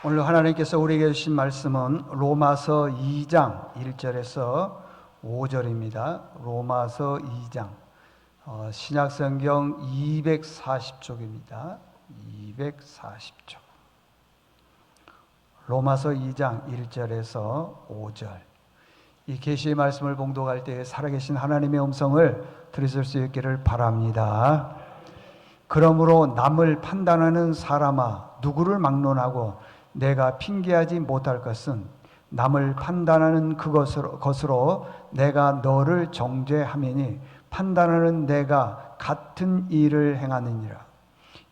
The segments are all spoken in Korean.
오늘 하나님께서 우리에게 주신 말씀은 로마서 2장 1절에서 5절입니다. 로마서 2장 신약성경 240쪽입니다. 240쪽 로마서 2장 1절에서 5절. 이 계시의 말씀을 봉독할 때 살아계신 하나님의 음성을 들으실 수 있기를 바랍니다. 그러므로 남을 판단하는 사람아, 누구를 막론하고 내가 핑계하지 못할 것은 남을 판단하는 그것으로 내가 너를 정죄함이니 판단하는 내가 같은 일을 행하느니라.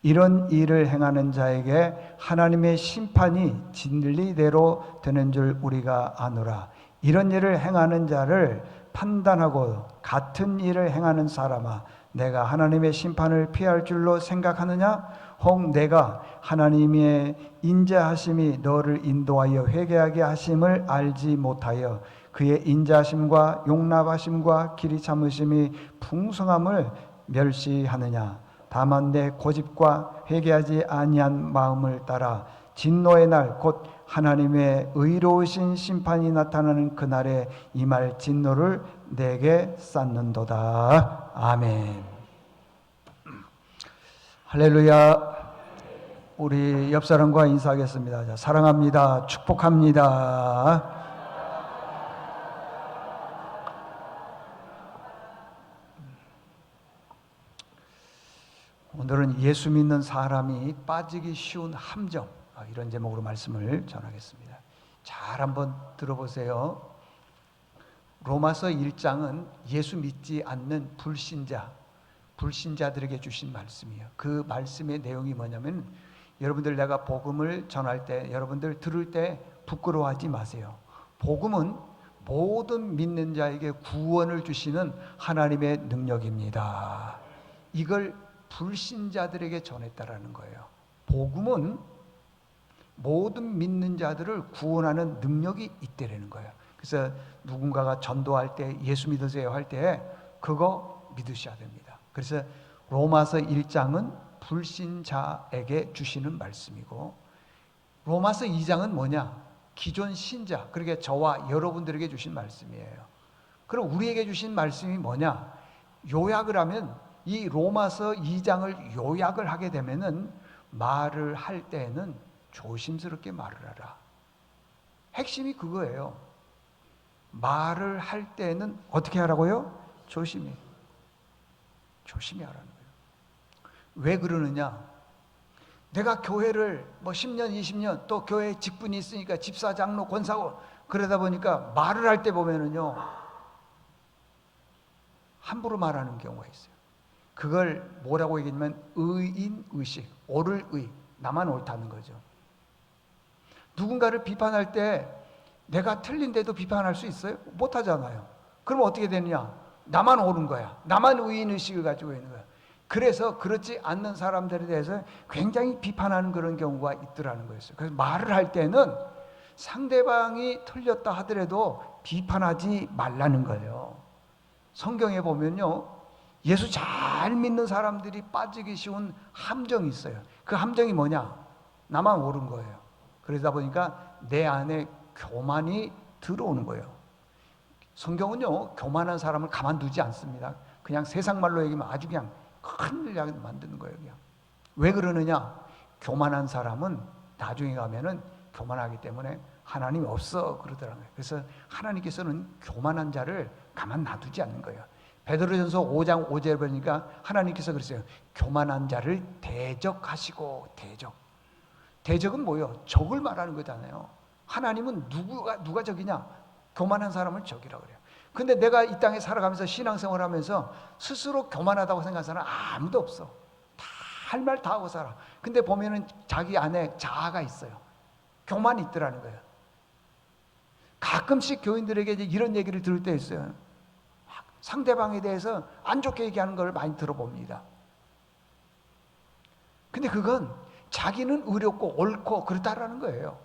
이런 일을 행하는 자에게 하나님의 심판이 진리대로 되는 줄 우리가 아노라. 이런 일을 행하는 자를 판단하고 같은 일을 행하는 사람아, 내가 하나님의 심판을 피할 줄로 생각하느냐? 혹 내가 하나님의 인자하심이 너를 인도하여 회개하게 하심을 알지 못하여 그의 인자하심과 용납하심과 길이 참으심이 풍성함을 멸시하느냐? 다만 내 고집과 회개하지 아니한 마음을 따라 진노의 날 곧 하나님의 의로우신 심판이 나타나는 그날에 임할 진노를 내게 쌓는도다. 아멘. 할렐루야. 우리 옆 사람과 인사하겠습니다. 자, 사랑합니다. 축복합니다. 오늘은 예수 믿는 사람이 빠지기 쉬운 함정, 이런 제목으로 말씀을 전하겠습니다. 잘 한번 들어보세요. 로마서 1장은 예수 믿지 않는 불신자들에게 주신 말씀이에요. 그 말씀의 내용이 뭐냐면, 여러분들 내가 복음을 전할 때, 여러분들 들을 때 부끄러워하지 마세요. 복음은 모든 믿는 자에게 구원을 주시는 하나님의 능력입니다. 이걸 불신자들에게 전했다라는 거예요. 복음은 모든 믿는 자들을 구원하는 능력이 있다라는 거예요. 그래서 누군가가 전도할 때 예수 믿으세요 할 때 그거 믿으셔야 됩니다. 그래서 로마서 1장은 불신자에게 주시는 말씀이고, 로마서 2장은 뭐냐? 기존 신자, 그러니까 저와 여러분들에게 주신 말씀이에요. 그럼 우리에게 주신 말씀이 뭐냐? 요약을 하면, 이 로마서 2장을 요약을 하게 되면은 말을 할 때는 조심스럽게 말을 하라. 핵심이 그거예요. 말을 할 때는 어떻게 하라고요? 조심히 하라는 거예요. 왜 그러느냐? 내가 교회를 10년, 20년 또 교회 직분이 있으니까 집사, 장로, 권사고 그러다 보니까 말을 할 때 보면은요, 함부로 말하는 경우가 있어요. 그걸 뭐라고 얘기하냐면 의인의식, 옳을 의, 나만 옳다는 거죠. 누군가를 비판할 때 내가 틀린데도 비판할 수 있어요? 못하잖아요. 그럼 어떻게 되느냐? 나만 옳은 거야. 나만 의인의식을 가지고 있는 거야. 그래서 그렇지 않는 사람들에 대해서 굉장히 비판하는 그런 경우가 있더라는 거였어요. 그래서 말을 할 때는 상대방이 틀렸다 하더라도 비판하지 말라는 거예요. 성경에 보면요, 예수 잘 믿는 사람들이 빠지기 쉬운 함정이 있어요. 그 함정이 뭐냐? 나만 옳은 거예요. 그러다 보니까 내 안에 교만이 들어오는 거예요. 성경은요, 교만한 사람을 가만두지 않습니다. 그냥 세상 말로 얘기하면 아주 그냥 큰일 나게 만드는 거예요. 그냥. 왜 그러느냐? 교만한 사람은 나중에 가면은 교만하기 때문에 하나님이 없어 그러더라고요. 그래서 하나님께서는 교만한 자를 가만 놔두지 않는 거예요. 베드로전서 5장 5절에 보니까 하나님께서 그랬어요. 교만한 자를 대적하시고. 대적은 뭐예요? 적을 말하는 거잖아요. 하나님은 누가 적이냐? 교만한 사람을 적이라고 그래요. 근데 내가 이 땅에 살아가면서 신앙생활 하면서 스스로 교만하다고 생각하는 사람은 아무도 없어. 다 할 말 다 하고 살아. 근데 보면은 자기 안에 자아가 있어요. 교만이 있더라는 거예요. 가끔씩 교인들에게 이런 얘기를 들을 때 있어요. 상대방에 대해서 안 좋게 얘기하는 걸 많이 들어봅니다. 근데 그건 자기는 의롭고 옳고 그렇다라는 거예요.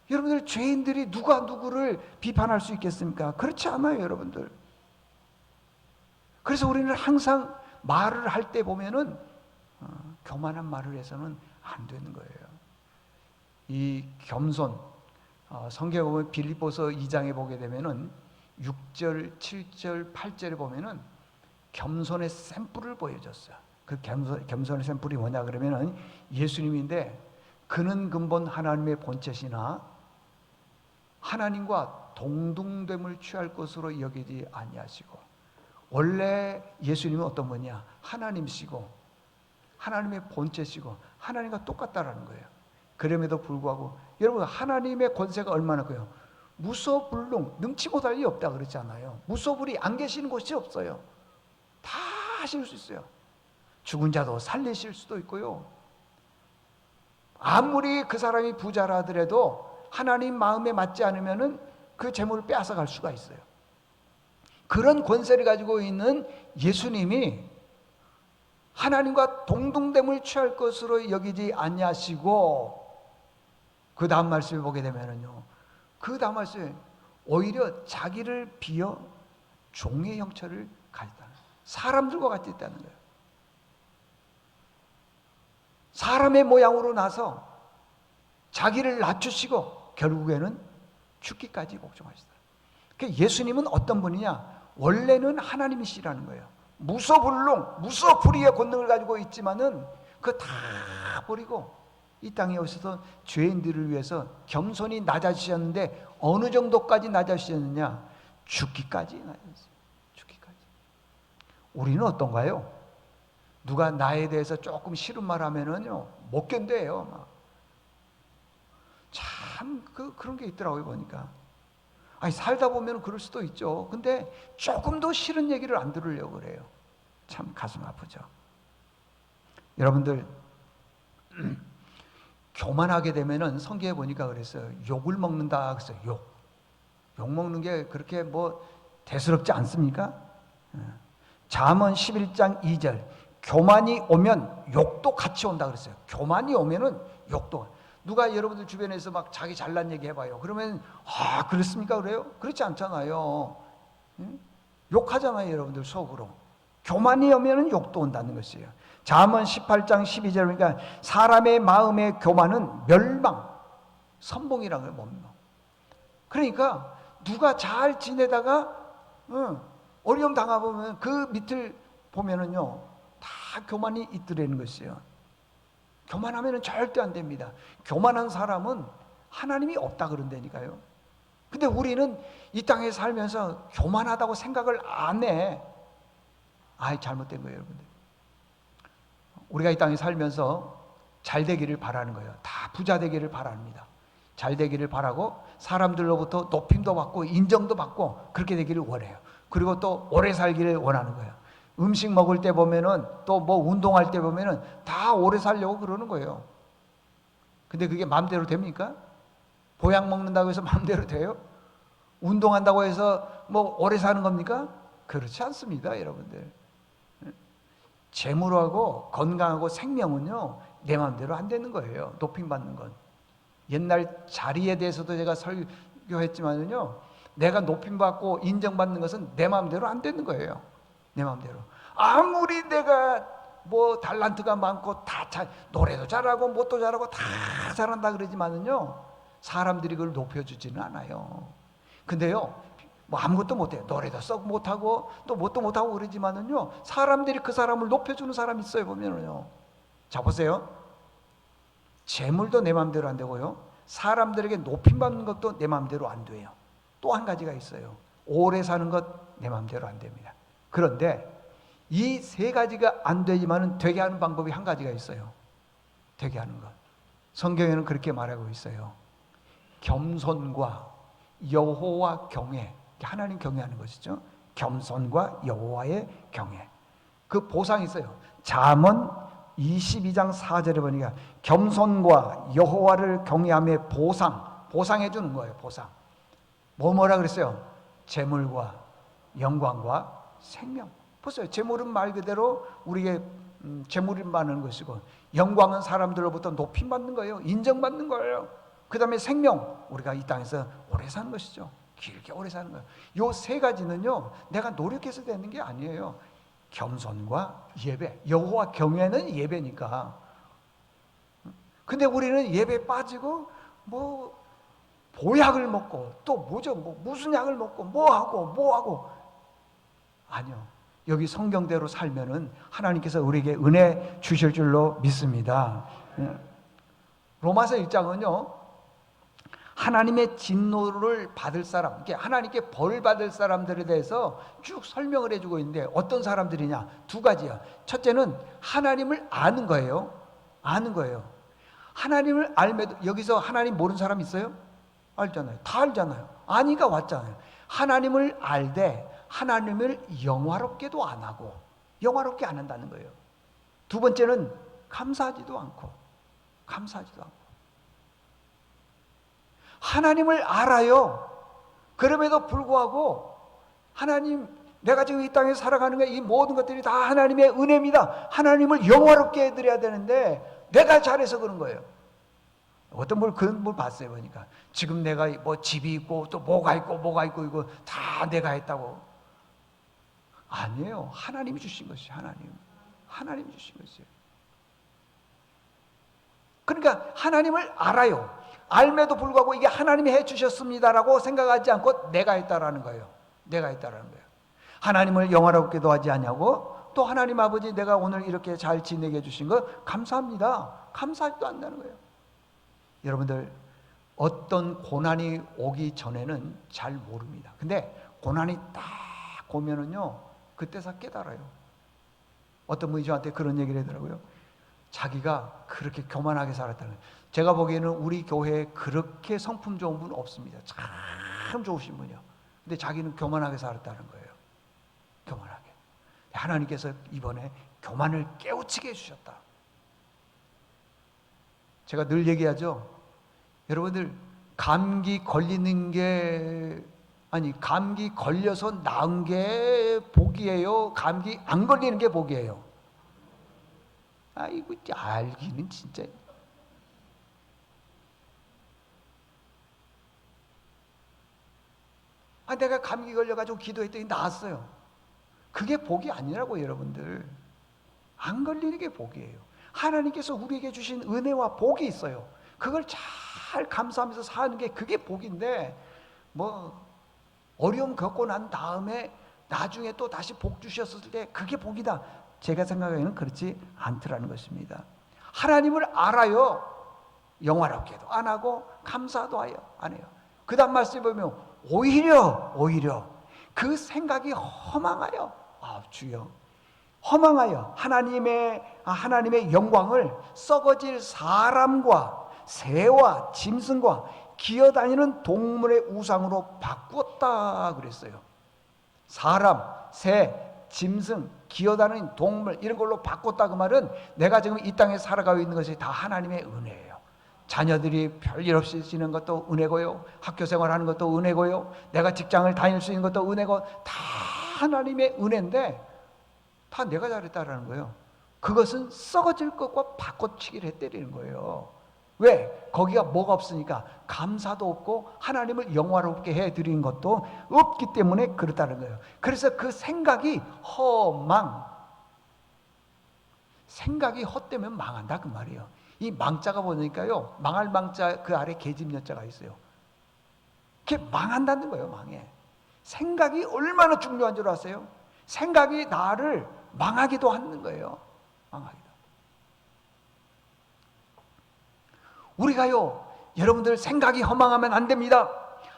여러분들, 죄인들이 누가 누구를 비판할 수 있겠습니까? 그렇지 않아요, 여러분들. 그래서 우리는 항상 말을 할 때 보면은 교만한 말을 해서는 안 되는 거예요. 이 겸손, 성경에 보면 빌립보서 2장에 보게 되면은 6절, 7절, 8절에 보면은 겸손의 샘플을 보여줬어요. 그 겸손의 샘플이 뭐냐 그러면은 예수님인데, 그는 근본 하나님의 본체시나 하나님과 동등됨을 취할 것으로 여기지 아니하시고, 원래 예수님은 어떤 분이냐? 하나님이시고 하나님의 본체시고 하나님과 똑같다라는 거예요. 그럼에도 불구하고 여러분, 하나님의 권세가 얼마나 커요? 무소불능, 능치 못할 일이 없다 그랬잖아요. 무소불위, 안 계시는 곳이 없어요. 다 하실 수 있어요. 죽은 자도 살리실 수도 있고요. 아무리 그 사람이 부자라 하더라도 하나님 마음에 맞지 않으면은 그 재물을 빼앗아 갈 수가 있어요. 그런 권세를 가지고 있는 예수님이 하나님과 동등됨을 취할 것으로 여기지 아니하시고, 그 다음 말씀을 보게 되면은요, 그 다음 말씀에 오히려 자기를 비어 종의 형체를 가졌다는, 사람들과 같이 있다는 거예요. 사람의 모양으로 나서 자기를 낮추시고 결국에는 죽기까지 복종하시다. 그러니까 예수님은 어떤 분이냐? 원래는 하나님이시라는 거예요. 무소불능, 무소불위의 권능을 가지고 있지만은 그거 다 버리고 이 땅에 오셔서 죄인들을 위해서 겸손히 낮아지셨는데, 어느 정도까지 낮아지셨느냐? 죽기까지 낮아졌어요. 죽기까지. 우리는 어떤가요? 누가 나에 대해서 조금 싫은 말 하면은요, 못 견뎌요. 참, 그런 게 있더라고요, 보니까. 아니, 살다 보면 그럴 수도 있죠. 근데 조금 더 싫은 얘기를 안 들으려고 그래요. 참 가슴 아프죠. 여러분들, 교만하게 되면은 성경에 보니까 그랬어요. 욕을 먹는다 그랬어요. 욕 먹는 게 그렇게 뭐 대수롭지 않습니까? 잠언 11장 2절. 교만이 오면 욕도 같이 온다 그랬어요. 교만이 오면은 욕도. 누가 여러분들 주변에서 막 자기 잘난 얘기 해봐요. 그러면 그렇습니까? 그래요? 그렇지 않잖아요. 욕하잖아요, 여러분들 속으로. 교만이 오면은 욕도 온다는 것이에요. 잠언 18장 12절. 그러니까 사람의 마음의 교만은 멸망, 선봉이라는 거예요. 그러니까 누가 잘 지내다가 어려움 당하보면 그 밑을 보면은요, 다 교만이 있더라는 것이에요. 교만하면은 절대 안 됩니다. 교만한 사람은 하나님이 없다 그런다니까요. 근데 우리는 이 땅에 살면서 교만하다고 생각을 안 해. 잘못된 거예요, 여러분들. 우리가 이 땅에 살면서 잘 되기를 바라는 거예요. 다 부자 되기를 바랍니다. 잘 되기를 바라고 사람들로부터 높임도 받고 인정도 받고 그렇게 되기를 원해요. 그리고 또 오래 살기를 원하는 거예요. 음식 먹을 때 보면은, 또 뭐 운동할 때 보면은 다 오래 살려고 그러는 거예요. 근데 그게 마음대로 됩니까? 보약 먹는다고 해서 마음대로 돼요? 운동한다고 해서 뭐 오래 사는 겁니까? 그렇지 않습니다, 여러분들. 재물하고 건강하고 생명은요, 내 마음대로 안 되는 거예요. 높임받는 건. 옛날 자리에 대해서도 제가 설교했지만은요, 내가 높임받고 인정받는 것은 내 마음대로 안 되는 거예요. 내 마음대로. 아무리 내가 뭐 달란트가 많고 다 노래도 잘하고 뭣도 잘하고 다 잘한다 그러지만은요, 사람들이 그걸 높여주지는 않아요. 근데요, 뭐 아무것도 못해요. 노래도 썩 못하고 또 뭣도 못하고 그러지만은요, 사람들이 그 사람을 높여주는 사람이 있어요, 보면은요. 자, 보세요. 재물도 내 마음대로 안 되고요, 사람들에게 높임받는 것도 내 마음대로 안 돼요. 또 한 가지가 있어요. 오래 사는 것 내 마음대로 안 됩니다. 그런데 이 세 가지가 안 되지만은 되게 하는 방법이 한 가지가 있어요. 되게 하는 것. 성경에는 그렇게 말하고 있어요. 겸손과 여호와 경외. 하나님 경외하는 것이죠. 겸손과 여호와의 경외. 그 보상이 있어요. 잠언 22장 4절에 보니까 겸손과 여호와를 경외함의 보상해 주는 거예요. 보상. 뭐라 그랬어요? 재물과 영광과 생명. 보세요. 재물은 말 그대로 우리에게 재물이 많은 것이고, 영광은 사람들로부터 높임받는 거예요. 인정받는 거예요. 그 다음에 생명, 우리가 이 땅에서 오래 사는 것이죠. 길게 오래 사는 거예요. 요 세 가지는요, 내가 노력해서 되는 게 아니에요. 겸손과 예배. 여호와 경외는 예배니까. 근데 우리는 예배 빠지고 뭐 보약을 먹고 또 뭐죠? 뭐 무슨 약을 먹고 뭐 하고 아니요. 여기 성경대로 살면은 하나님께서 우리에게 은혜 주실 줄로 믿습니다. 로마서 1장은요. 하나님의 진노를 받을 사람, 하나님께 벌 받을 사람들에 대해서 쭉 설명을 해주고 있는데 어떤 사람들이냐? 두 가지야. 첫째는 하나님을 아는 거예요. 아는 거예요. 하나님을 알매도 여기서 하나님 모르는 사람 있어요? 알잖아요. 다 알잖아요. 아니가 왔잖아요. 하나님을 알되 하나님을 영화롭게도 안 하고 영화롭게 안 한다는 거예요. 두 번째는 감사하지도 않고 하나님을 알아요. 그럼에도 불구하고 하나님, 내가 지금 이 땅에 살아가는 게 이 모든 것들이 다 하나님의 은혜입니다. 하나님을 영화롭게 해드려야 되는데 내가 잘해서 그런 거예요. 어떤 분 그런 분 봤어요. 보니까 지금 내가 뭐 집이 있고 또 뭐가 있고 이거 다 내가 했다고. 아니에요. 하나님이 주신 것이 하나님이 주신 것이에요. 그러니까 하나님을 알아요. 알매도 불구하고 이게 하나님이 해주셨습니다라고 생각하지 않고 내가 했다라는 거예요. 하나님을 영화롭게도 하지 않냐고. 또 하나님 아버지, 내가 오늘 이렇게 잘 지내게 해주신 거 감사합니다. 감사하지도 않는다는 거예요. 여러분들, 어떤 고난이 오기 전에는 잘 모릅니다. 근데 고난이 딱 오면은요, 그때서 깨달아요. 어떤 분이 저한테 그런 얘기를 하더라고요. 자기가 그렇게 교만하게 살았다는 거예요. 제가 보기에는 우리 교회에 그렇게 성품 좋은 분 없습니다. 참 좋으신 분이요. 근데 자기는 교만하게 살았다는 거예요. 교만하게. 하나님께서 이번에 교만을 깨우치게 해주셨다. 제가 늘 얘기하죠. 여러분들, 감기 걸려서 나은 게 복이에요? 감기 안 걸리는 게 복이에요? 아이고, 알기는 진짜. 내가 감기 걸려가지고 기도했더니 나았어요. 그게 복이 아니라고. 여러분들, 안 걸리는 게 복이에요. 하나님께서 우리에게 주신 은혜와 복이 있어요. 그걸 잘 감사하면서 사는 게 그게 복인데, 뭐 어려움 겪고 난 다음에 나중에 또 다시 복 주셨을 때 그게 복이다. 제가 생각하기에는 그렇지 않더라는 것입니다. 하나님을 알아요. 영화롭게도 안 하고 감사도 안 해요. 그 다음 말씀에 보면 오히려 그 생각이 허망하여, 주여, 허망하여 하나님의 영광을 썩어질 사람과 새와 짐승과 기어다니는 동물의 우상으로 바꾸었다 그랬어요. 사람, 새, 짐승, 기어다니는 동물, 이런 걸로 바꿨다. 그 말은 내가 지금 이 땅에 살아가고 있는 것이 다 하나님의 은혜예요. 자녀들이 별일 없이 지는 것도 은혜고요, 학교 생활하는 것도 은혜고요, 내가 직장을 다닐 수 있는 것도 은혜고, 다 하나님의 은혜인데 다 내가 잘했다라는 거예요. 그것은 썩어질 것과 바꿔치기를 해때리는 거예요. 왜? 거기가 뭐가 없으니까. 감사도 없고 하나님을 영화롭게 해드리는 것도 없기 때문에 그렇다는 거예요. 그래서 그 생각이 생각이 헛되면 망한다 그 말이에요. 이 망자가 보니까요, 망할 망자 그 아래 계집여자가 있어요. 그게 망한다는 거예요. 망해. 생각이 얼마나 중요한 줄 아세요? 생각이 나를 망하기도 하는 거예요. 망하기도. 우리가요, 여러분들, 생각이 허망하면 안 됩니다.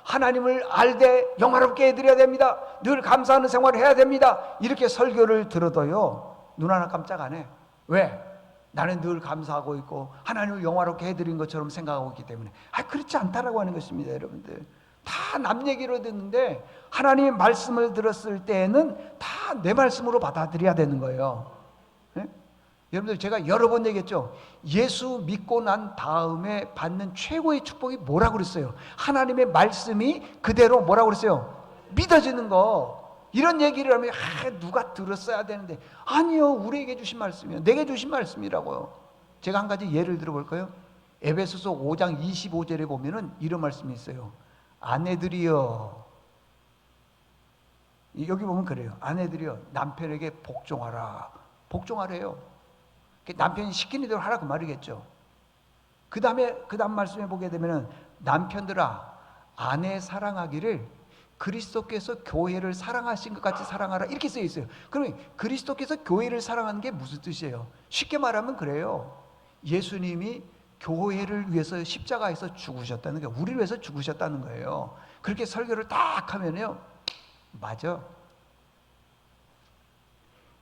하나님을 알되 영화롭게 해드려야 됩니다. 늘 감사하는 생활을 해야 됩니다. 이렇게 설교를 들어도요, 눈 하나 깜짝 안 해. 왜? 나는 늘 감사하고 있고 하나님을 영화롭게 해드린 것처럼 생각하고 있기 때문에. 그렇지 않다라고 하는 것입니다. 여러분들, 다 남 얘기로 듣는데 하나님의 말씀을 들었을 때에는 다 내 말씀으로 받아들여야 되는 거예요. 네? 여러분들, 제가 여러 번 얘기했죠. 예수 믿고 난 다음에 받는 최고의 축복이 뭐라고 그랬어요? 하나님의 말씀이 그대로 뭐라고 그랬어요? 믿어지는 거. 이런 얘기를 하면 누가 들었어야 되는데, 아니요, 우리에게 주신 말씀이요, 내게 주신 말씀이라고요. 제가 한 가지 예를 들어볼까요? 에베소서 5장 25절에 보면은 이런 말씀이 있어요. 아내들이여, 여기 보면 그래요. 아내들이여, 남편에게 복종하라. 복종하래요. 남편이 시키는 대로 하라 그 말이겠죠. 그 다음 말씀에 보게 되면은 남편들아 아내 사랑하기를 그리스도께서 교회를 사랑하신 것 같이 사랑하라 이렇게 쓰여 있어요. 그러면 그리스도께서 교회를 사랑하는 게 무슨 뜻이에요? 쉽게 말하면 그래요. 예수님이 교회를 위해서 십자가에서 죽으셨다는 거예요. 우리를 위해서 죽으셨다는 거예요. 그렇게 설교를 딱 하면요, 맞아.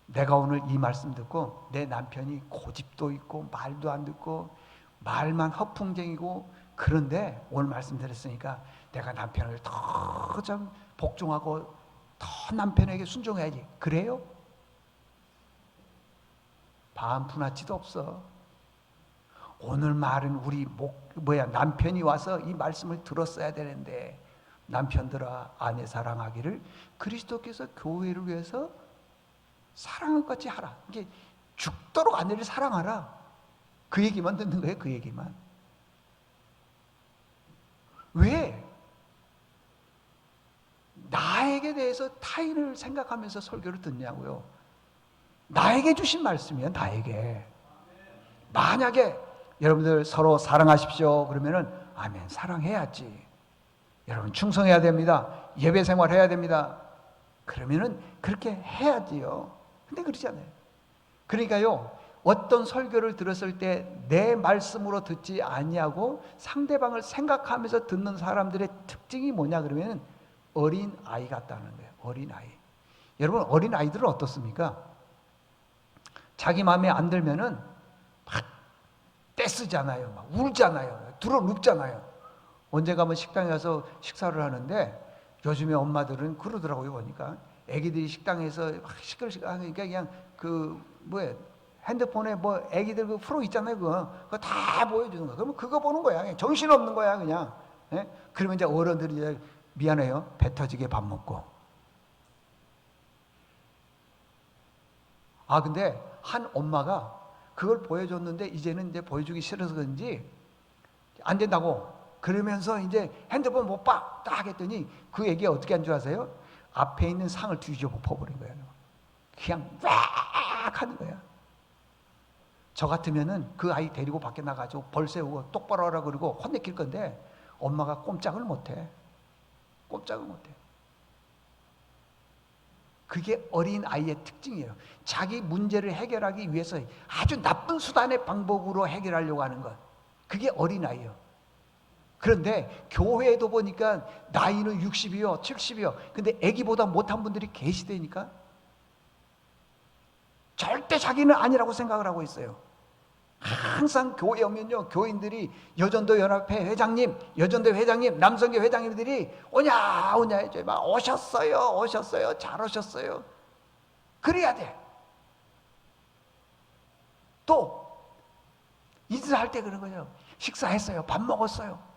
내가 오늘 이 말씀 듣고 내 남편이 고집도 있고 말도 안 듣고 말만 허풍쟁이고, 그런데 오늘 말씀 들었으니까 내가 남편을 더 좀 복종하고 더 남편에게 순종해야지. 그래요? 반푼아치도 없어. 오늘 말은 우리 남편이 와서 이 말씀을 들었어야 되는데, 남편들아 아내 사랑하기를 그리스도께서 교회를 위해서 사랑을 같이 하라. 이게 죽도록 아내를 사랑하라. 그 얘기만 듣는 거예요. 그 얘기만. 왜? 나에게 대해서 타인을 생각하면서 설교를 듣냐고요. 나에게 주신 말씀이에요. 나에게. 만약에 여러분들 서로 사랑하십시오 그러면은 아멘, 사랑해야지. 여러분 충성해야 됩니다. 예배 생활해야 됩니다. 그러면은 그렇게 해야지요. 근데 그러지 않아요. 그러니까요, 어떤 설교를 들었을 때 내 말씀으로 듣지 아니하고 상대방을 생각하면서 듣는 사람들의 특징이 뭐냐 그러면 어린 아이 같다는 거예요. 어린 아이. 여러분 어린 아이들은 어떻습니까? 자기 마음에 안 들면은 막 떼쓰잖아요. 막 울잖아요. 들어눕잖아요. 언제 가면 식당에 가서 식사를 하는데 요즘에 엄마들은 그러더라고요. 보니까 애기들이 식당에서 막 시끌시끌하니까 그냥 핸드폰에 애기들 그 프로 있잖아요. 그거 다 보여주는 거야. 그러면 그거 보는 거야. 그냥 정신 없는 거야. 그냥. 예? 그러면 이제 어른들이 이제 미안해요. 배 터지게 밥 먹고. 근데 한 엄마가 그걸 보여줬는데 이제는 이제 보여주기 싫어서 그런지 안 된다고 그러면서 이제 핸드폰 못 봐 딱 했더니 그 애기가 어떻게 한 줄 아세요? 앞에 있는 상을 뒤집어 퍼버린 거예요. 그냥 왁 하는 거야. 저 같으면은 그 아이 데리고 밖에 나가지고 벌 세우고 똑바로 하라 그러고 혼내킬 건데 엄마가 꼼짝을 못해. 꼼짝을 못해. 그게 어린 아이의 특징이에요. 자기 문제를 해결하기 위해서 아주 나쁜 수단의 방법으로 해결하려고 하는 것. 그게 어린 아이예요. 그런데 교회에도 보니까 나이는 60이요, 70이요. 근데 아기보다 못한 분들이 계시다니까. 절대 자기는 아니라고 생각을 하고 있어요. 항상 교회 오면요, 교인들이 여전도 연합회 회장님, 여전도 회장님, 남성교 회장님들이 오냐 이제 막 오셨어요, 잘 오셨어요. 그래야 돼. 또 인사할 때 그런 거죠. 식사했어요, 밥 먹었어요.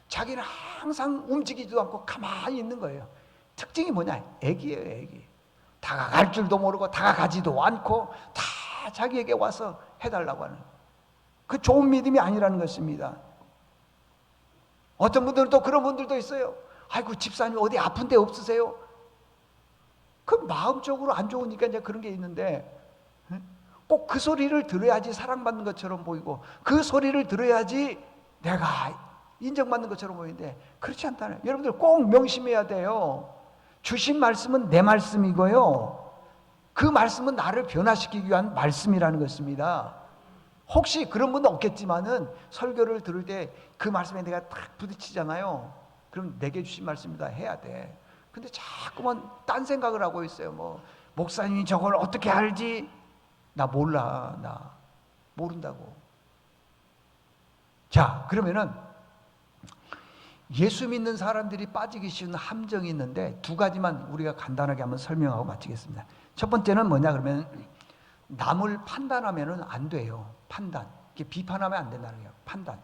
자기는 항상 움직이지도 않고 가만히 있는 거예요. 특징이 뭐냐? 애기예요, 애기. 다가갈 줄도 모르고 다가가지도 않고 다 자기에게 와서 해달라고 하는, 그 좋은 믿음이 아니라는 것입니다. 어떤 분들은 또 그런 분들도 있어요. 아이고 집사님 어디 아픈 데 없으세요? 그 마음적으로 안 좋으니까 이제 그런 게 있는데, 꼭 그 소리를 들어야지 사랑받는 것처럼 보이고 그 소리를 들어야지 내가 인정받는 것처럼 보이는데 그렇지 않다는, 여러분들 꼭 명심해야 돼요. 주신 말씀은 내 말씀이고요, 그 말씀은 나를 변화시키기 위한 말씀이라는 것입니다. 혹시 그런 분도 없겠지만은 설교를 들을 때 그 말씀에 내가 딱 부딪히잖아요. 그럼 내게 주신 말씀이다 해야 돼. 근데 자꾸만 딴 생각을 하고 있어요. 목사님이 저걸 어떻게 알지? 나 몰라. 나 모른다고. 자, 그러면은 예수 믿는 사람들이 빠지기 쉬운 함정이 있는데 두 가지만 우리가 간단하게 한번 설명하고 마치겠습니다. 첫 번째는 뭐냐 그러면 남을 판단하면은 안 돼요. 판단. 이게 비판하면 안 된다는 거예요. 판단.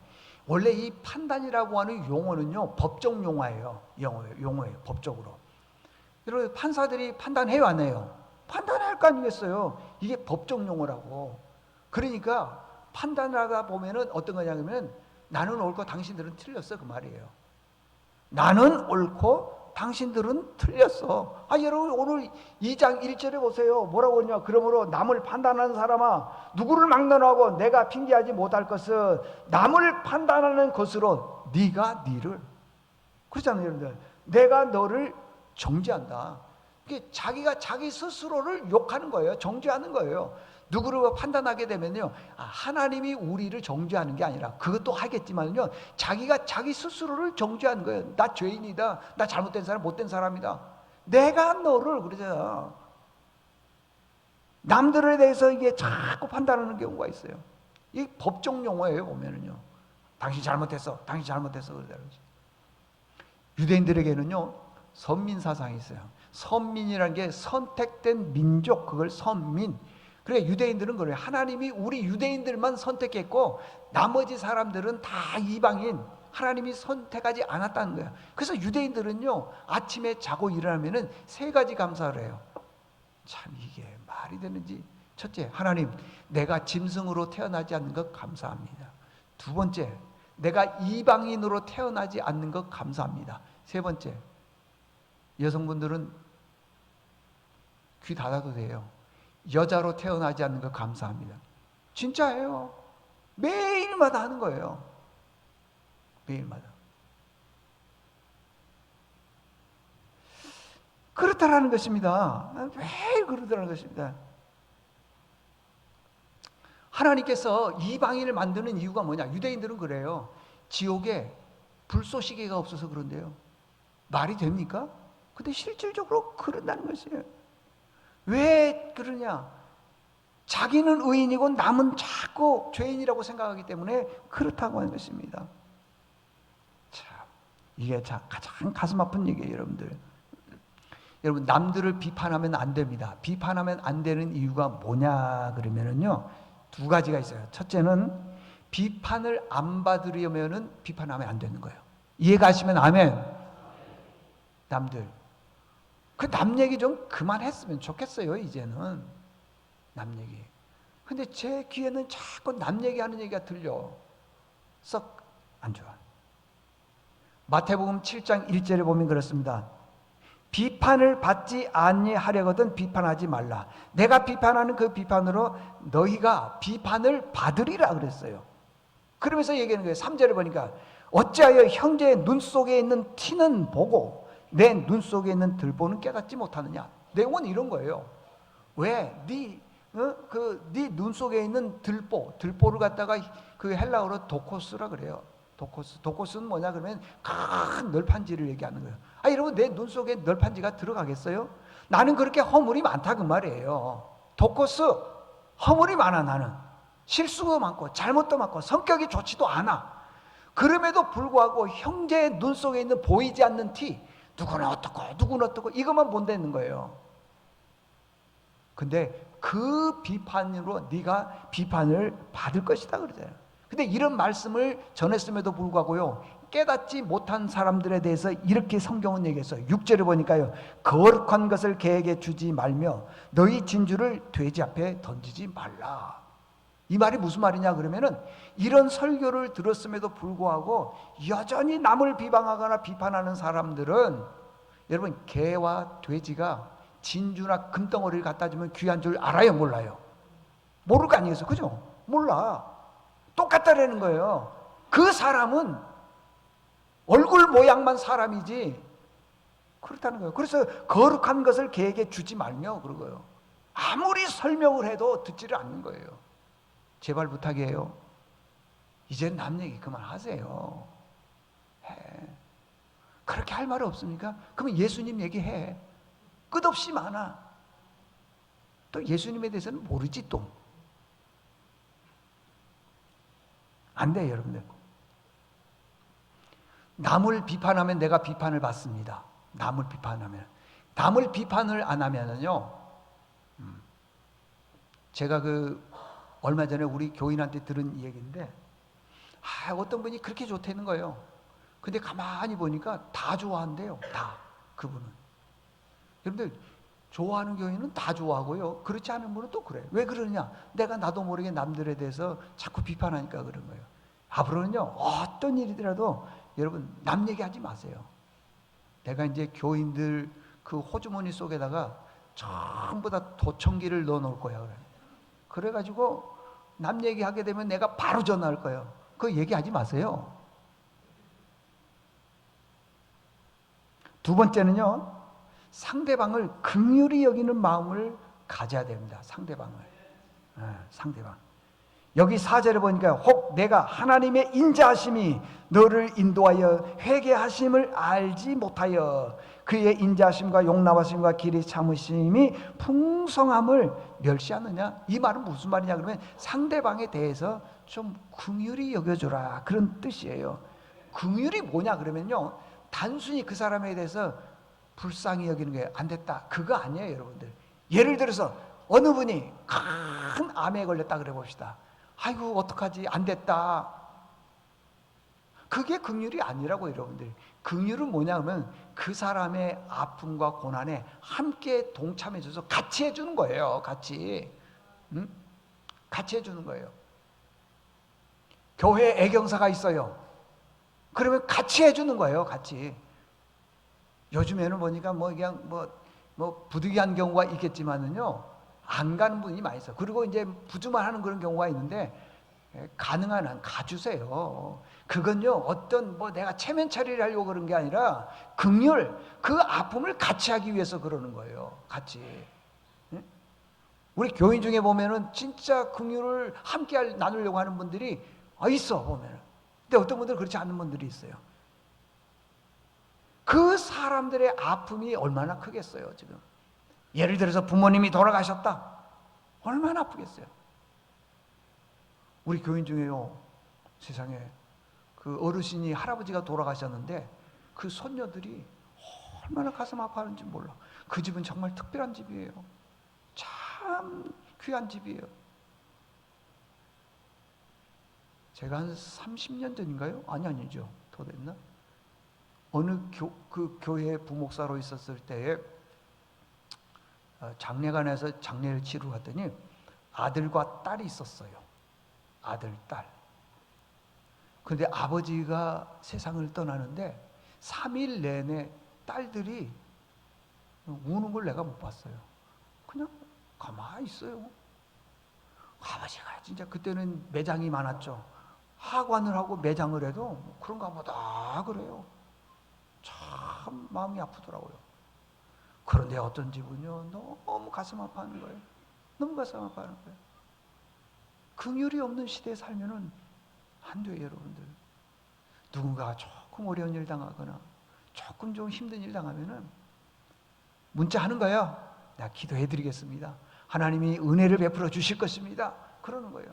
원래 이 판단이라고 하는 용어는요, 법적 용어예요. 용어예요. 법적으로. 여러분 판사들이 판단해요, 안 해요? 판단할 거 아니겠어요? 이게 법적 용어라고. 그러니까 판단을 하다 보면은 어떤 거냐 그러면 나는 옳고 당신들은 틀렸어 그 말이에요. 나는 옳고 당신들은 틀렸어. 여러분 오늘 2장 1절에 보세요. 뭐라고 하냐? 그러므로 남을 판단하는 사람아, 누구를 막론하고 내가 핑계하지 못할 것은 남을 판단하는 것으로 네가 니를, 그렇잖아요 여러분들. 내가 너를 정죄한다. 이게 자기가 자기 스스로를 욕하는 거예요. 정죄하는 거예요. 누구를 판단하게 되면요, 하나님이 우리를 정죄하는 게 아니라, 그것도 하겠지만요, 자기가 자기 스스로를 정죄하는 거예요. 나 죄인이다. 나 잘못된 사람, 못된 사람이다. 내가 너를, 그러잖아. 남들에 대해서 이게 자꾸 판단하는 경우가 있어요. 이 법정 용어예요. 보면은요, 당신 잘못했어, 당신 잘못했어, 그러잖아요. 유대인들에게는요, 선민 사상이 있어요. 선민이라는 게 선택된 민족, 그걸 선민. 그래, 유대인들은 그래요. 하나님이 우리 유대인들만 선택했고 나머지 사람들은 다 이방인, 하나님이 선택하지 않았다는 거예요. 그래서 유대인들은요, 아침에 자고 일어나면은 3가지 감사를 해요. 참 이게 말이 되는지. 첫째, 하나님, 내가 짐승으로 태어나지 않는 것 감사합니다. 2번째, 내가 이방인으로 태어나지 않는 것 감사합니다. 3번째, 여성분들은 귀 닫아도 돼요. 여자로 태어나지 않는 거 감사합니다. 진짜예요. 매일마다 하는 거예요. 매일마다. 그렇다라는 것입니다. 매일 그러더라는 것입니다. 하나님께서 이방인을 만드는 이유가 뭐냐? 유대인들은 그래요. 지옥에 불쏘시개가 없어서 그런데요. 말이 됩니까? 근데 실질적으로 그런다는 것이에요. 왜 그러냐? 자기는 의인이고 남은 자꾸 죄인이라고 생각하기 때문에 그렇다고 하는 것입니다. 참, 이게 가장 가슴 아픈 얘기예요, 여러분들. 여러분, 남들을 비판하면 안 됩니다. 비판하면 안 되는 이유가 뭐냐 그러면은요, 2가지가 있어요. 첫째는 비판을 안 받으려면은 비판하면 안 되는 거예요. 이해가시면 아멘. 남들. 그 남 얘기 좀 그만했으면 좋겠어요, 이제는. 남 얘기. 근데 제 귀에는 자꾸 남 얘기하는 얘기가 들려. 썩 안 좋아. 마태복음 7장 1절에 보면 그렇습니다. 비판을 받지 아니하려거든 비판하지 말라. 내가 비판하는 그 비판으로 너희가 비판을 받으리라 그랬어요. 그러면서 얘기하는 거예요. 3절에 보니까 어찌하여 형제의 눈 속에 있는 티는 보고 내 눈 속에 있는 들보는 깨닫지 못하느냐. 내용은 이런 거예요. 왜? 네 눈 속에 있는 들보를 갖다가 그 헬라어로 도코스라 그래요. 도코스는 뭐냐 그러면 큰 널판지를 얘기하는 거예요. 여러분, 내 눈 속에 널판지가 들어가겠어요? 나는 그렇게 허물이 많다 그 말이에요. 도코스, 허물이 많아. 나는 실수도 많고 잘못도 많고 성격이 좋지도 않아. 그럼에도 불구하고 형제의 눈 속에 있는 보이지 않는 티, 누구는 어떻고 누구는 어떻고 이것만 본다는 거예요. 근데 그 비판으로 네가 비판을 받을 것이다 그러잖아요. 근데 이런 말씀을 전했음에도 불구하고요, 깨닫지 못한 사람들에 대해서 이렇게 성경은 얘기했어요. 6절에 보니까요, 거룩한 것을 개에게 주지 말며 너희 진주를 돼지 앞에 던지지 말라. 이 말이 무슨 말이냐 그러면은, 이런 설교를 들었음에도 불구하고 여전히 남을 비방하거나 비판하는 사람들은, 여러분, 개와 돼지가 진주나 금덩어리를 갖다 주면 귀한 줄 알아요, 몰라요? 모를 거 아니겠어요, 그죠? 몰라. 똑같다라는 거예요. 그 사람은 얼굴 모양만 사람이지 그렇다는 거예요. 그래서 거룩한 것을 개에게 주지 말며 그러고요, 아무리 설명을 해도 듣지를 않는 거예요. 제발 부탁이에요. 이제 남 얘기 그만하세요. 해. 그렇게 할 말 없습니까? 그러면 예수님 얘기해. 끝없이 많아. 또 예수님에 대해서는 모르지 또. 안 돼요, 여러분들. 남을 비판하면 내가 비판을 받습니다. 남을 비판하면. 남을 비판을 안 하면은요, 제가 얼마 전에 우리 교인한테 들은 얘기인데, 어떤 분이 그렇게 좋다는 거예요. 근데 가만히 보니까 다 좋아한대요. 다. 그분은. 여러분들, 좋아하는 교인은 다 좋아하고요, 그렇지 않은 분은 또 그래요. 왜 그러냐? 내가 나도 모르게 남들에 대해서 자꾸 비판하니까 그런 거예요. 앞으로는요, 어떤 일이더라도 여러분 남 얘기하지 마세요. 내가 이제 교인들 그 호주머니 속에다가 전부 다 도청기를 넣어 놓을 거야. 그래가지고 남 얘기하게 되면 내가 바로 전화할 거예요. 그거 얘기하지 마세요. 두 번째는요, 상대방을 긍휼히 여기는 마음을 가져야 됩니다. 상대방. 여기 4절에 보니까 혹 내가 하나님의 인자하심이 너를 인도하여 회개하심을 알지 못하여 그의 인자하심과 용납하심과 길이 참으심이 풍성함을 멸시하느냐. 이 말은 무슨 말이냐 그러면 상대방에 대해서 좀 긍휼히 여겨주라, 그런 뜻이에요. 긍휼이 뭐냐 그러면요, 단순히 그 사람에 대해서 불쌍히 여기는 게 안 됐다, 그거 아니에요 여러분들. 예를 들어서 어느 분이 큰 암에 걸렸다 그래 봅시다. 아이고 어떡하지, 안 됐다. 그게 긍휼이 아니라고 여러분들. 긍휼은 뭐냐 하면 그 사람의 아픔과 고난에 함께 동참해줘서 같이 해주는 거예요. 같이 해주는 거예요. 교회 애경사가 있어요. 그러면 같이 해주는 거예요. 같이. 요즘에는 보니까 그냥 부득이한 경우가 있겠지만은요, 안 가는 분이 많이 있어요. 그리고 이제 부주만 하는 그런 경우가 있는데, 가능한 한 가주세요. 그건요, 어떤 내가 체면 처리를 하려고 그런 게 아니라 긍휼, 그 아픔을 같이 하기 위해서 그러는 거예요. 같이. 우리 교인 중에 보면은 진짜 긍휼을 함께 나누려고 하는 분들이 있어 보면은. 근데 어떤 분들은 그렇지 않은 분들이 있어요. 그 사람들의 아픔이 얼마나 크겠어요. 지금 예를 들어서 부모님이 돌아가셨다, 얼마나 아프겠어요. 우리 교인 중에요, 세상에 그 어르신이, 할아버지가 돌아가셨는데 그 손녀들이 얼마나 가슴 아파하는지 몰라. 그 집은 정말 특별한 집이에요. 참 귀한 집이에요. 제가 한 30년 전인가요? 아니죠. 더 됐나? 어느 그 교회 부목사로 있었을 때에 장례관에서 장례를 치르러 갔더니 아들과 딸이 있었어요. 아들, 딸. 그런데 아버지가 세상을 떠나는데 3일 내내 딸들이 우는 걸 내가 못 봤어요. 그냥 가만히 있어요. 아버지가 진짜, 그때는 매장이 많았죠. 하관을 하고 매장을 해도 그런가 보다 그래요. 참 마음이 아프더라고요. 그런데 어떤 집은요, 너무 가슴 아파하는 거예요. 너무 가슴 아파하는 거예요. 긍휼이 없는 시대에 살면은 안 돼요, 여러분들. 누군가가 조금 어려운 일 당하거나 조금 좀 힘든 일 당하면은 문자하는 거예요. 내가 기도해 드리겠습니다. 하나님이 은혜를 베풀어 주실 것입니다. 그러는 거예요.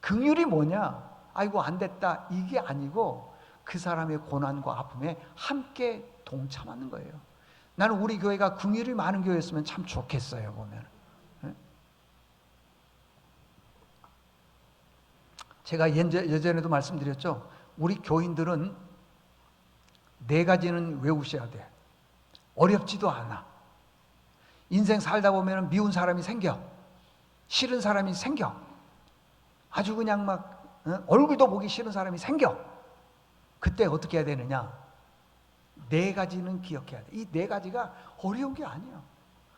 긍휼이 뭐냐? 아이고 안 됐다, 이게 아니고 그 사람의 고난과 아픔에 함께 동참하는 거예요. 나는 우리 교회가 긍휼이 많은 교회였으면 참 좋겠어요. 보면 제가 예전에도 말씀드렸죠. 우리 교인들은 4가지는 외우셔야 돼. 어렵지도 않아. 인생 살다 보면 미운 사람이 생겨, 싫은 사람이 생겨, 아주 그냥 얼굴도 보기 싫은 사람이 생겨. 그때 어떻게 해야 되느냐? 4가지는 기억해야 돼. 이 4가지가 어려운 게 아니야.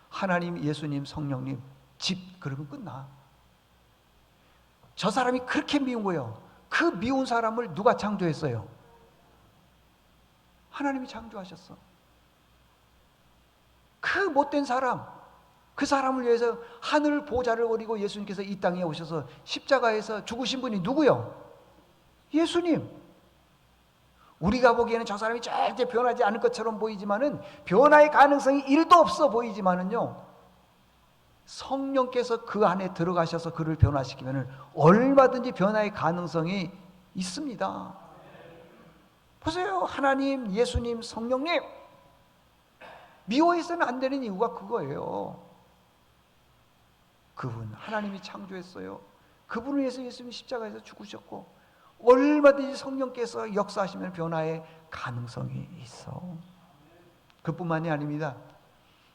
하나님, 예수님, 성령님, 집, 그러면 끝나. 저 사람이 그렇게 미운 거예요. 그 미운 사람을 누가 창조했어요? 하나님이 창조하셨어. 그 못된 사람, 그 사람을 위해서 하늘 보좌를 버리고 예수님께서 이 땅에 오셔서 십자가에서 죽으신 분이 누구요? 예수님. 우리가 보기에는 저 사람이 절대 변하지 않을 것처럼 보이지만은, 변화의 가능성이 1도 없어 보이지만은요, 성령께서 그 안에 들어가셔서 그를 변화시키면은 얼마든지 변화의 가능성이 있습니다. 보세요. 하나님, 예수님, 성령님, 미워해서는 안 되는 이유가 그거예요. 그분 하나님이 창조했어요. 그분을 위해서 예수님이 십자가에서 죽으셨고, 얼마든지 성령께서 역사하시면 변화의 가능성이 있어. 그뿐만이 아닙니다.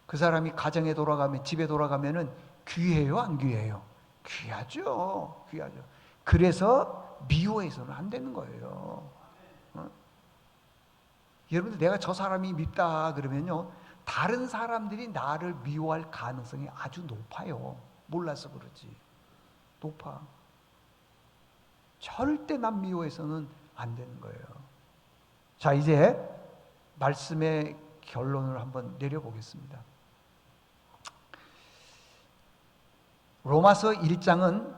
그 사람이 가정에 돌아가면, 집에 돌아가면은 귀해요, 안 귀해요? 귀하죠. 귀하죠. 그래서 미워해서는 안 되는 거예요. 여러분들 내가 저 사람이 밉다 그러면요, 다른 사람들이 나를 미워할 가능성이 아주 높아요. 몰라서 그러지. 높아. 절대 남 미워해서는 안 되는 거예요. 자, 이제 말씀의 결론을 한번 내려보겠습니다. 로마서 1장은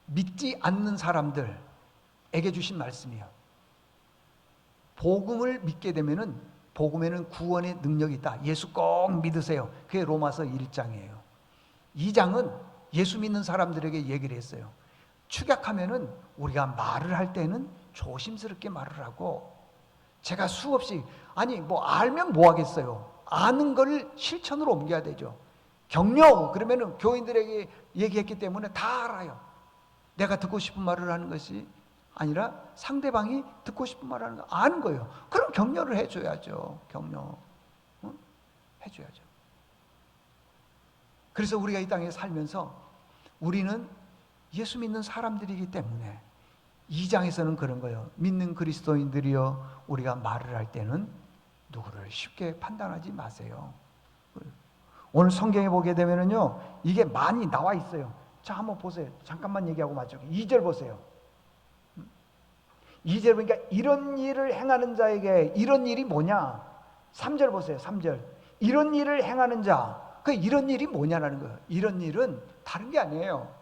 믿지 않는 사람들에게 주신 말씀이에요. 복음을 믿게 되면은 복음에는 구원의 능력이 있다. 예수 꼭 믿으세요. 그게 로마서 1장이에요. 2장은 예수 믿는 사람들에게 얘기를 했어요. 축약하면은 우리가 말을 할 때는 조심스럽게 말을 하고, 제가 수없이, 아니 뭐 알면 뭐 하겠어요. 아는 걸 실천으로 옮겨야 되죠. 격려 그러면은 교인들에게 얘기했기 때문에 다 알아요. 내가 듣고 싶은 말을 하는 것이 아니라 상대방이 듣고 싶은 말을 하는 거 아는 거예요. 그럼 격려를 해줘야죠. 격려. 응? 해줘야죠. 그래서 우리가 이 땅에 살면서 우리는 예수 믿는 사람들이기 때문에 2장에서는 그런 거예요. 믿는 그리스도인들이여 우리가 말을 할 때는 누구를 쉽게 판단하지 마세요. 오늘 성경에 보게 되면은요, 이게 많이 나와 있어요. 자, 한번 보세요. 잠깐만 얘기하고 마죠. 2절 보세요. 2절 보니까 이런 일을 행하는 자에게 이런 일이 뭐냐? 3절 보세요. 3절. 이런 일을 행하는 자. 그 이런 일이 뭐냐라는 거예요. 이런 일은 다른 게 아니에요.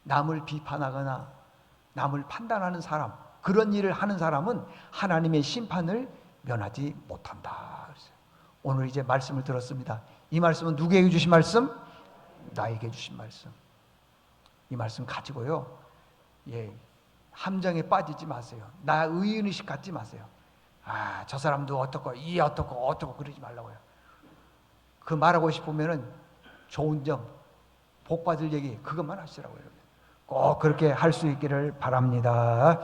남을 비판하거나 남을 판단하는 사람, 그런 일을 하는 사람은 하나님의 심판을 면하지 못한다. 오늘 이제 말씀을 들었습니다. 이 말씀은 누구에게 주신 말씀? 나에게 주신 말씀. 이 말씀 가지고요, 함정에 빠지지 마세요. 나 의인의식 갖지 마세요. 아, 저 사람도 어떻고 이 어떻고 그러지 말라고요. 그 말하고 싶으면은 좋은 점, 복 받을 얘기 그것만 하시라고요. 꼭 그렇게 할 수 있기를 바랍니다.